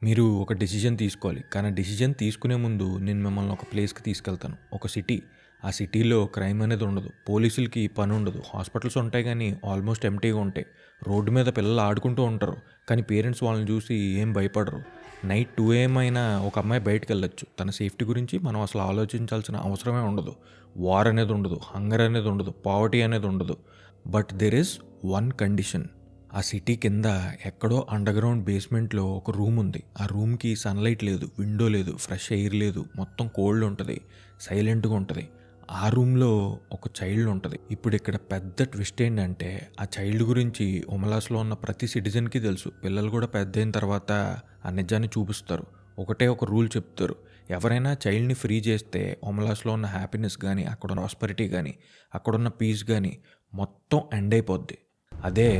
మీరు ఒక డెసిషన్ తీసుకోవాలి. కానీ డెసిషన్ తీసుకునే ముందు నేను మిమ్మల్ని ఒక ప్లేస్‌కి తీసుకెళ్తాను. ఒక సిటీ. ఆ సిటీలో క్రైమ్ అనేది ఉండదు. పోలీసులకి పని ఉండదు. హాస్పిటల్స్ ఉంటాయి గానీ ఆల్మోస్ట్ ఎంప్టీగా ఉంటాయి. రోడ్డు మీద పిల్లలు ఆడుకుంటూ ఉంటారు. కానీ పేరెంట్స్ వాళ్ళని చూసి ఏం భయపడరు. నైట్ 2 AM అయినా ఒక అమ్మాయి బయటికెళ్ళొచ్చు. తన సేఫ్టీ గురించి మనం అసలు ఆలోచించాల్సిన అవసరమే ఉండదు. వార్ అనేది ఉండదు. హంగర్ అనేది ఉండదు. పావర్టీ అనేది ఉండదు. But there is one condition. ఆ సిటీ కింద ఎక్కడో అండర్‌గ్రౌండ్ బేస్‌మెంట్‌లో ఒక రూమ్ ఉంది. ఆ రూమ్‌కి సన్‌లైట్ లేదు, విండో లేదు, ఫ్రెష్ ఎయిర్ లేదు. మొత్తం కోల్డ్ ఉంటది. సైలెంట్‌గా ఉంటది. ఆ రూమ్‌లో ఒక చైల్డ్ ఉంటది. ఇప్పుడు ఇక్కడ పెద్ద ట్విస్ట్ ఏంటంటే ఆ చైల్డ్ గురించి ఒమలాస్‌లో ఉన్న ప్రతి సిటిజన్‌కి తెలుసు. పిల్లలు కూడా పెద్దయిన తర్వాత ఆ నిజాన్ని చూపిస్తారు. ఒకటే ఒక రూల్ చెప్తారు. ఎవరైనా చైల్డ్‌ని ఫ్రీ చేస్తే ఒమలాస్‌లో ఉన్న హ్యాపీనెస్ గానీ, అక్కడున్న ప్రాస్పెరిటీ గానీ, అక్కడున్న పీస్ గానీ మొత్తం ఎండ్ అయిపోద్ది. అదే